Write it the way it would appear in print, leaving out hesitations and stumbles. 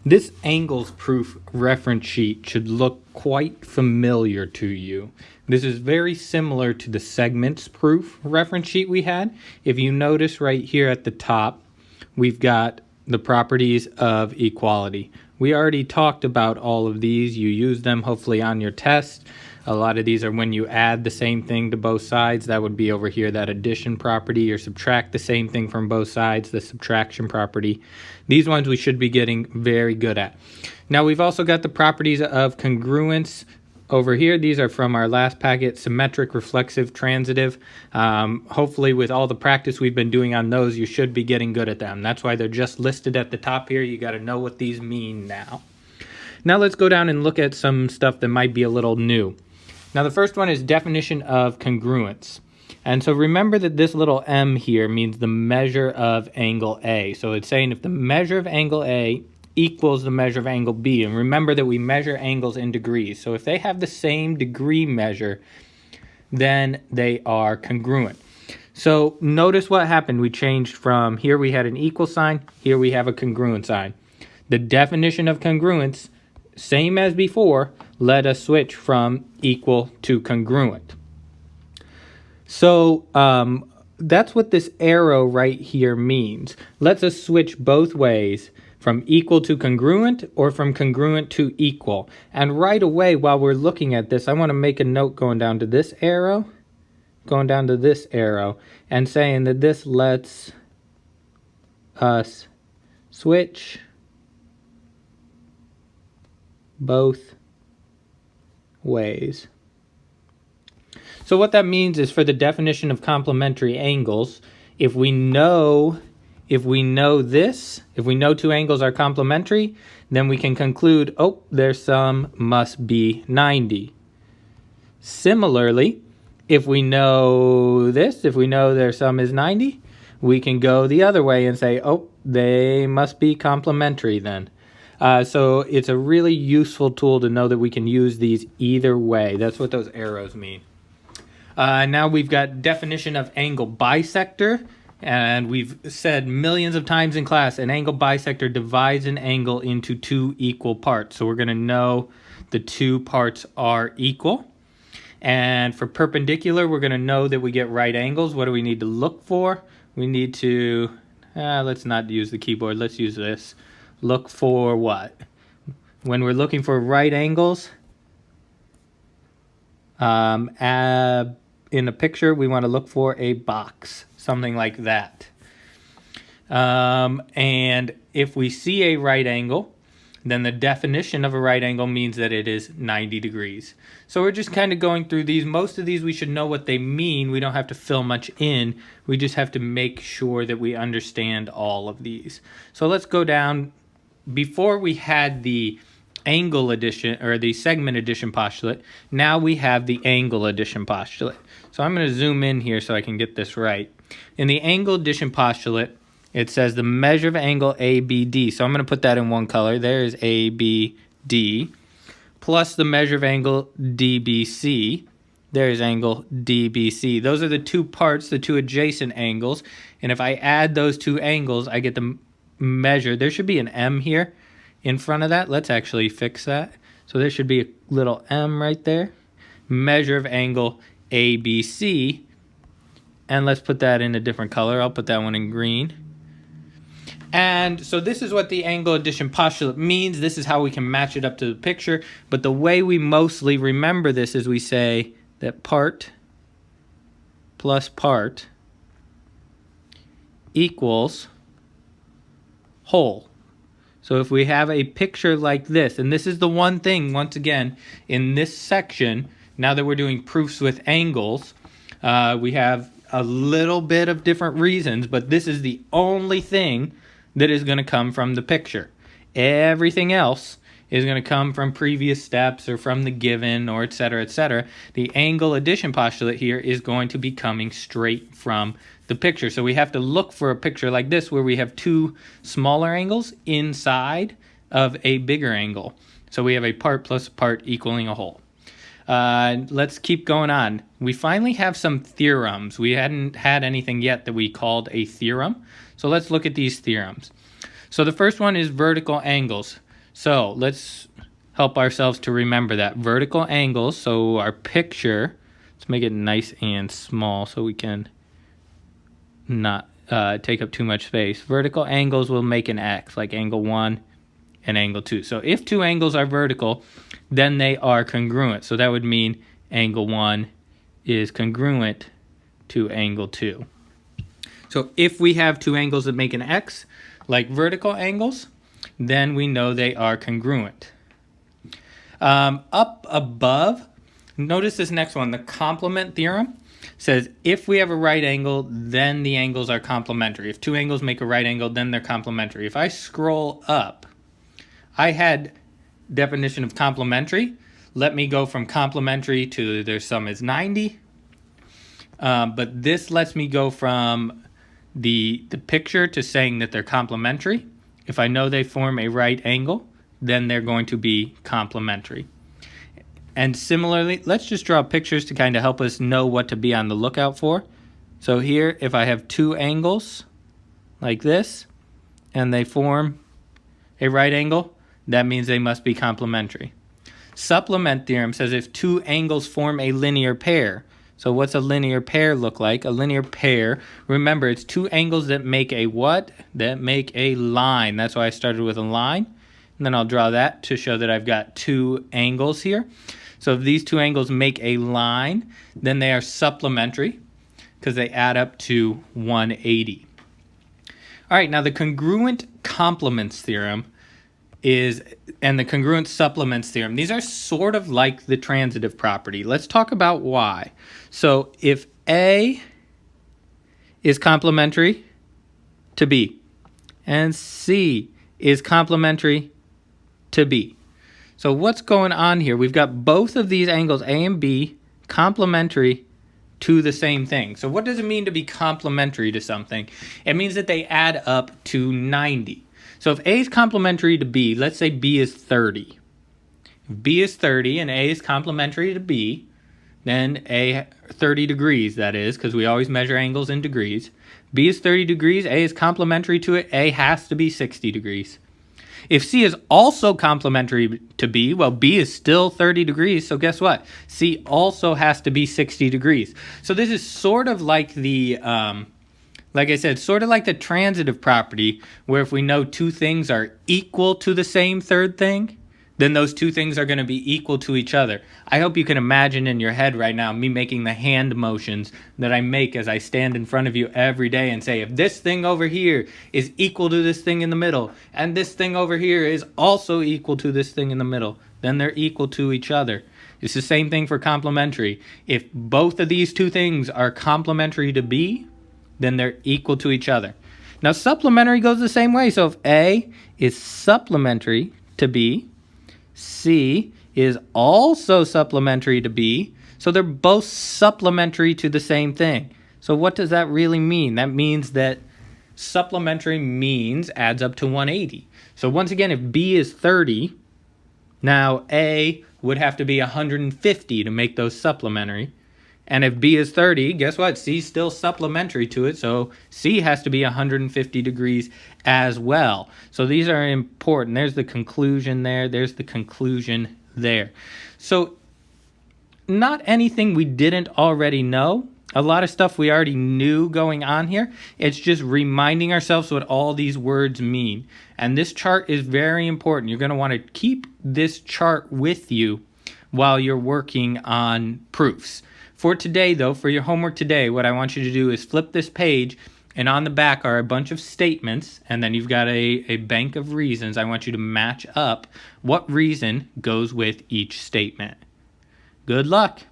This angles proof reference sheet should look quite familiar to you. This is very similar to the segments proof reference sheet we had. If you notice right here at the top, we've got the properties of equality. We already talked about all of these. You use them hopefully on your test. A lot of these are when you add the same thing to both sides. That would be over here, that addition property, or subtract the same thing from both sides, the subtraction property. These ones we should be getting very good at. Now we've also got the properties of congruence over here. These are from our last packet: symmetric, reflexive, transitive. Hopefully with all the practice we've been doing on those, you should be getting good at them. That's why they're just listed at the top here. You got to know what these mean now. Now let's go down and look at some stuff that might be a little new. Now the first one is definition of congruence. And so remember that this little m here means the measure of angle A. So it's saying if the measure of angle A equals the measure of angle B. And remember that we measure angles in degrees. So if they have the same degree measure, then they are congruent. So notice what happened. We changed from here we had an equal sign, here we have a congruent sign. The definition of congruence, same as before, let us switch from equal to congruent. So that's what this arrow right here means. Let's us switch both ways, from equal to congruent or from congruent to equal. And right away while we're looking at this, I want to make a note going down to this arrow, and saying that this lets us switch both ways. So what that means is, for the definition of complementary angles, if we know two angles are complementary, then we can conclude, oh, their sum must be 90. Similarly, if we know their sum is 90, we can go the other way and say, oh, they must be complementary then. So it's a really useful tool to know that we can use these either way. That's what those arrows mean. Now we've got definition of angle bisector. And we've said millions of times in class, an angle bisector divides an angle into two equal parts. So we're going to know the two parts are equal. And for perpendicular, we're going to know that we get right angles. What do we need to look for? We need to, let's not use the keyboard. Let's use this. Look for what? When we're looking for right angles, in a picture, we want to look for a box. Something like that. And if we see a right angle, then the definition of a right angle means that it is 90 degrees. So we're just kind of going through these. Most of these we should know what they mean. We don't have to fill much in. We just have to make sure that we understand all of these. So let's go down. Before we had the angle addition, or the segment addition postulate, now we have the angle addition postulate. So I'm going to zoom in here so I can get this right. In the angle addition postulate, it says the measure of angle ABD. So I'm going to put that in one color. There is ABD, plus the measure of angle DBC. There is angle DBC. Those are the two parts, the two adjacent angles. And if I add those two angles, I get the measure. There should be an M here in front of that. Let's actually fix that. So there should be a little M right there. Measure of angle ABC. And let's put that in a different color. I'll put that one in green. And so this is what the angle addition postulate means. This is how we can match it up to the picture. But the way we mostly remember this is we say that part plus part equals whole. So if we have a picture like this, and this is the one thing, once again, in this section, now that we're doing proofs with angles, we have a little bit of different reasons, but this is the only thing that is going to come from the picture. Everything else is going to come from previous steps or from the given, or etc., etc. The angle addition postulate here is going to be coming straight from the picture. So we have to look for a picture like this where we have two smaller angles inside of a bigger angle. So we have a part plus part equaling a whole. Let's keep going on. We finally have some theorems. We hadn't had anything yet that we called a theorem. So let's look at these theorems. So the first one is vertical angles. So let's help ourselves to remember that. Vertical angles, so our picture, let's make it nice and small so we can not take up too much space. Vertical angles will make an X, like angle 1 and angle 2. So if two angles are vertical, then they are congruent. So that would mean angle 1 is congruent to angle 2. So if we have two angles that make an X, like vertical angles, then we know they are congruent. Up above, notice this next one, the complement theorem says if we have a right angle, then the angles are complementary. If two angles make a right angle, then they're complementary. If I scroll up, I had definition of complementary. Let me go from complementary to their sum is 90. But this lets me go from the picture to saying that they're complementary. If I know they form a right angle, then they're going to be complementary. And similarly, let's just draw pictures to kind of help us know what to be on the lookout for. So here, if I have two angles like this, and they form a right angle, that means they must be complementary. Supplement theorem says if two angles form a linear pair. So what's a linear pair look like? A linear pair, remember, it's two angles that make a what? That make a line. That's why I started with a line. And then I'll draw that to show that I've got two angles here. So if these two angles make a line, then they are supplementary because they add up to 180. All right, now the congruent complements theorem and the congruent supplements theorem, these are sort of like the transitive property. Let's talk about why. So if A is complementary to B and C is complementary to B. So what's going on here? We've got both of these angles, A and B, complementary to the same thing. So what does it mean to be complementary to something? It means that they add up to 90. So if A is complementary to B, let's say B is 30. If B is 30 and A is complementary to B, then A, 30 degrees that is, because we always measure angles in degrees. B is 30 degrees, A is complementary to it, A has to be 60 degrees. If C is also complementary to B, well, B is still 30 degrees, so guess what? C also has to be 60 degrees. So this is sort of like the, like I said, sort of like the transitive property, where if we know two things are equal to the same third thing, then those two things are going to be equal to each other. I hope you can imagine in your head right now me making the hand motions that I make as I stand in front of you every day and say, if this thing over here is equal to this thing in the middle, and this thing over here is also equal to this thing in the middle, then they're equal to each other. It's the same thing for complementary. If both of these two things are complementary to B, then they're equal to each other. Now supplementary goes the same way. So if A is supplementary to B, C is also supplementary to B, so they're both supplementary to the same thing. So what does that really mean? That means that supplementary means adds up to 180. So once again, if B is 30, now A would have to be 150 to make those supplementary. And if B is 30, guess what? C is still supplementary to it, so C has to be 150 degrees as well. So these are important. There's the conclusion there. There's the conclusion there. So not anything we didn't already know. A lot of stuff we already knew going on here. It's just reminding ourselves what all these words mean. And this chart is very important. You're going to want to keep this chart with you while you're working on proofs. For today, though, for your homework today, what I want you to do is flip this page, and on the back are a bunch of statements, and then you've got a bank of reasons. I want you to match up what reason goes with each statement. Good luck.